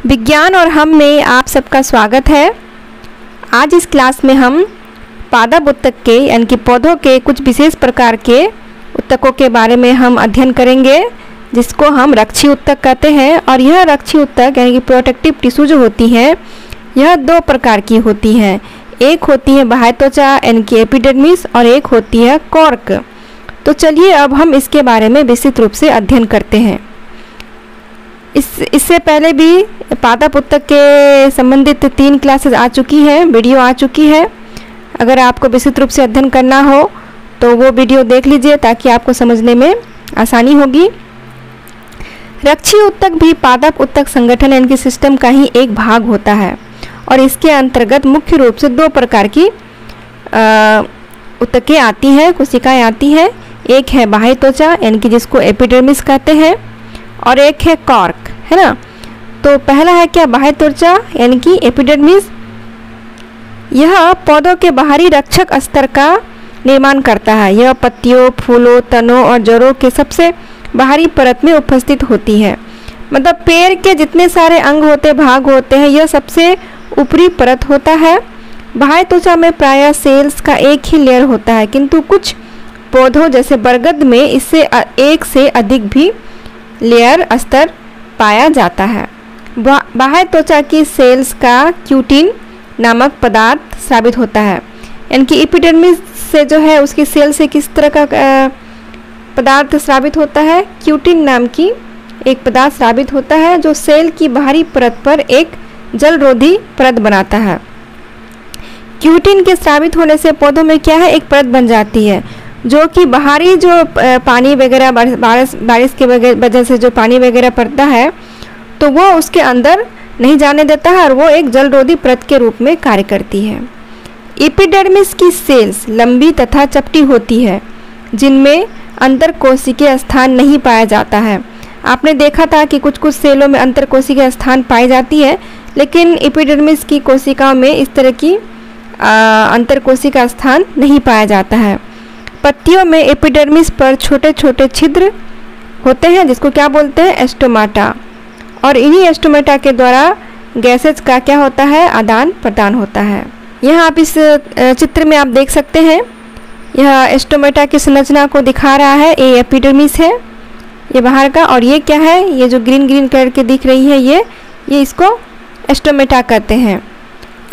विज्ञान और हम में आप सबका स्वागत है। आज इस क्लास में हम पादप उत्तक के यानी कि पौधों के कुछ विशेष प्रकार के उत्तकों के बारे में हम अध्ययन करेंगे, जिसको हम रक्षी उत्तक कहते हैं। और यह रक्षी उत्तक यानी कि प्रोटेक्टिव टिश्यू जो होती है, यह दो प्रकार की होती हैं। एक होती है बाह्य त्वचा यानी कि एपिडर्मिस और एक होती है कॉर्क। तो चलिए अब हम इसके बारे में विस्तृत रूप से अध्ययन करते हैं। इससे पहले भी पादप उत्तक के संबंधित 3 क्लासेस आ चुकी है, वीडियो आ चुकी है। अगर आपको विस्तृत रूप से अध्ययन करना हो तो वो वीडियो देख लीजिए ताकि आपको समझने में आसानी होगी। रक्षी उत्तक भी पादप उत्तक संगठन यानी कि सिस्टम का ही एक भाग होता है और इसके अंतर्गत मुख्य रूप से 2 प्रकार की उत्तकें आती हैं, कोशिकाएं आती हैं। एक है बाह्य त्वचा यानी कि जिसको एपिडर्मिस कहते हैं और एक है कॉर्क, है ना। तो पहला है क्या, बाह्य त्वचा यानी कि एपिडर्मिस। यह पौधों के बाहरी रक्षक स्तर का निर्माण करता है। यह पत्तियों, फूलों, तनों और जड़ों के सबसे बाहरी परत में उपस्थित होती है। मतलब पेड़ के जितने सारे अंग होते, भाग होते हैं, यह सबसे ऊपरी परत होता है। बाह्य त्वचा में प्रायः सेल्स का एक ही लेयर होता है, किंतु कुछ पौधों जैसे बरगद में इससे एक से अधिक भी लेयर स्तर पाया जाता है। बाह्य त्वचा की सेल्स का क्यूटिन नामक पदार्थ स्रावित होता है। यानी कि एपिडर्मिस से जो है उसकी सेल से किस तरह का पदार्थ स्रावित होता है, क्यूटिन नाम की एक पदार्थ स्रावित होता है जो सेल की बाहरी परत पर एक जलरोधी परत बनाता है। क्यूटिन के स्रावित होने से पौधों में क्या है, एक परत बन जाती है जो कि बाहरी जो पानी वगैरह बारिश के वजह से जो पानी वगैरह पड़ता है तो वो उसके अंदर नहीं जाने देता है और वो एक जलरोधी परत के रूप में कार्य करती है। एपिडर्मिस की सेल्स लंबी तथा चपटी होती है जिनमें अंतरकोशिकीय स्थान नहीं पाया जाता है। आपने देखा था कि कुछ कुछ सेलों में अंतरकोशिकीय स्थान पाई जाती है, लेकिन एपिडर्मिस की कोशिकाओं में इस तरह की अंतरकोशिका स्थान नहीं पाया जाता है। पत्तियों में एपिडर्मिस पर छोटे छोटे छिद्र होते हैं जिसको क्या बोलते हैं, एस्टोमाटा। और इन्हीं एस्टोमाटा के द्वारा गैसेज का क्या होता है, आदान प्रदान होता है। यहाँ आप इस चित्र में आप देख सकते हैं, यह एस्टोमाटा की संरचना को दिखा रहा है। ये एपिडर्मिस है, ये बाहर का, और ये क्या है, ये जो ग्रीन ग्रीन कलर के दिख रही है ये इसको एस्टोमाटा कहते हैं।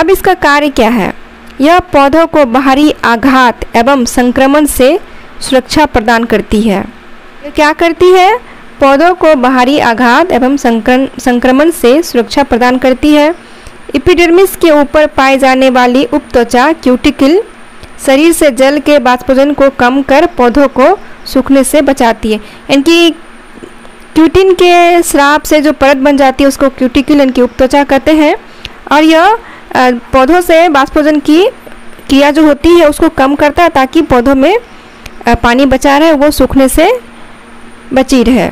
अब इसका कार्य क्या है, यह पौधों को बाहरी आघात एवं संक्रमण से सुरक्षा प्रदान करती है। क्या करती है, पौधों को बाहरी आघात एवं संक्रमण से सुरक्षा प्रदान करती है। एपिडर्मिस के ऊपर पाई जाने वाली उपत्वचा क्यूटिकल शरीर से जल के बाष्पोजन को कम कर पौधों को सूखने से बचाती है। यानी कि क्यूटिन के स्राव से जो परत बन जाती है उसको क्यूटिकल यानी कि उपत्वचा कहते हैं। और यह पौधों से बाष्पोजन की क्रिया जो होती है उसको कम करता है ताकि पौधों में पानी बचा रहे, वो सूखने से बची रहे।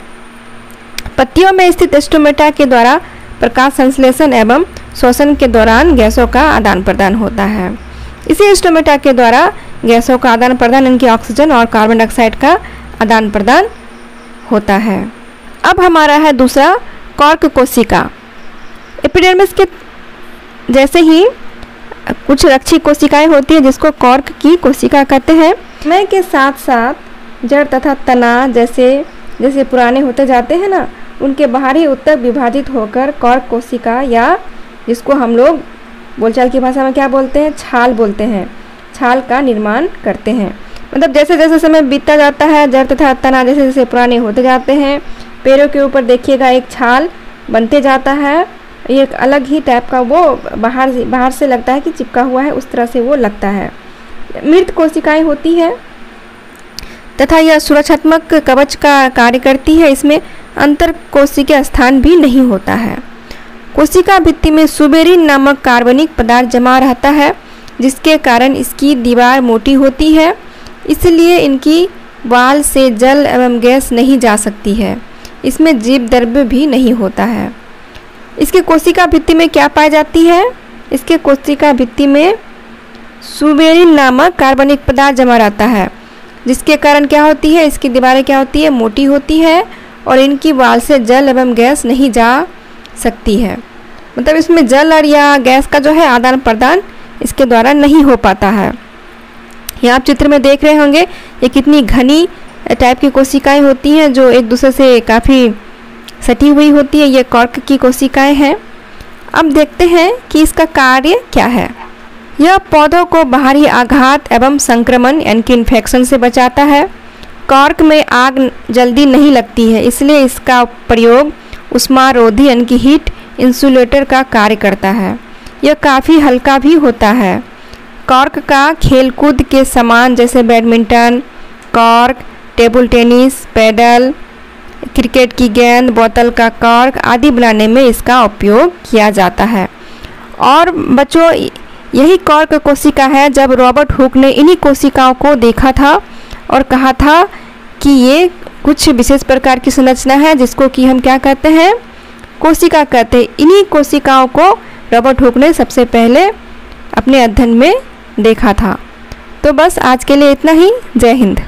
पत्तियों में स्थित एस्टोमेटा के द्वारा प्रकाश संश्लेषण एवं श्वसन के दौरान गैसों का आदान प्रदान होता है। इसी एस्टोमेटा के द्वारा गैसों का आदान प्रदान यानी कि ऑक्सीजन और कार्बन डाइऑक्साइड का आदान प्रदान होता है। अब हमारा है दूसरा, कॉर्क कोशिका। एपिडर्मिस के जैसे ही कुछ रक्षी कोशिकाएं होती हैं जिसको कॉर्क की कोशिका कहते हैं। समय के साथ साथ जड़ तथा तना जैसे पुराने होते जाते हैं ना, उनके बाहरी उत्तक विभाजित होकर कॉर्क कोशिका, या जिसको हम लोग बोलचाल की भाषा में क्या बोलते हैं, छाल बोलते हैं, छाल का निर्माण करते हैं। मतलब जैसे जैसे समय बीतता जाता है, जड़ तथा तना जैसे जैसे पुराने होते जाते हैं, पेड़ों के ऊपर देखिएगा एक छाल बनते जाता है। एक अलग ही टाइप का वो बाहर से लगता है कि चिपका हुआ है, उस तरह से वो लगता है। मृत कोशिकाएं होती है तथा यह सुरक्षात्मक कवच का कार्य करती है। इसमें अंतर कोशिकीय स्थान भी नहीं होता है। कोशिका भित्ति में सुबेरिन नामक कार्बनिक पदार्थ जमा रहता है जिसके कारण इसकी दीवार मोटी होती है, इसलिए इनकी वाल से जल एवं गैस नहीं जा सकती है। इसमें जीव द्रव्य भी नहीं होता है। इसके कोशिका भित्ति में क्या पाई जाती है, इसके कोशिका भित्ति में सुबेरिन नामक कार्बनिक पदार्थ जमा रहता है जिसके कारण क्या होती है, इसकी दीवारें क्या होती है, मोटी होती है और इनकी वाल से जल एवं गैस नहीं जा सकती है। मतलब इसमें जल और या गैस का जो है आदान प्रदान इसके द्वारा नहीं हो पाता है। यहाँ आप चित्र में देख रहे होंगे ये कितनी घनी टाइप की कोशिकाएं होती हैं जो एक दूसरे से काफ़ी सटी हुई होती है। ये कॉर्क की कोशिकाएं हैं। अब देखते हैं कि इसका कार्य क्या है। यह पौधों को बाहरी आघात एवं संक्रमण यानी कि इन्फेक्शन से बचाता है। कॉर्क में आग जल्दी नहीं लगती है, इसलिए इसका प्रयोग उष्मारोधी यानी कि हीट इंसुलेटर का कार्य करता है। यह काफ़ी हल्का भी होता है। कॉर्क का खेलकूद के सामान जैसे badminton, cork, table tennis, paddle, cricket की गेंद, बोतल का कॉर्क आदि बनाने में इसका उपयोग किया जाता है। और बच्चों यही कॉर्क कोशिका है जब रॉबर्ट हुक ने इन्हीं कोशिकाओं को देखा था और कहा था कि ये कुछ विशेष प्रकार की संरचना है जिसको कि हम क्या कहते हैं, कोशिका कहते हैं। इन्हीं कोशिकाओं को रॉबर्ट हुक ने सबसे पहले अपने अध्ययन में देखा था। तो बस आज के लिए इतना ही। जय हिंद।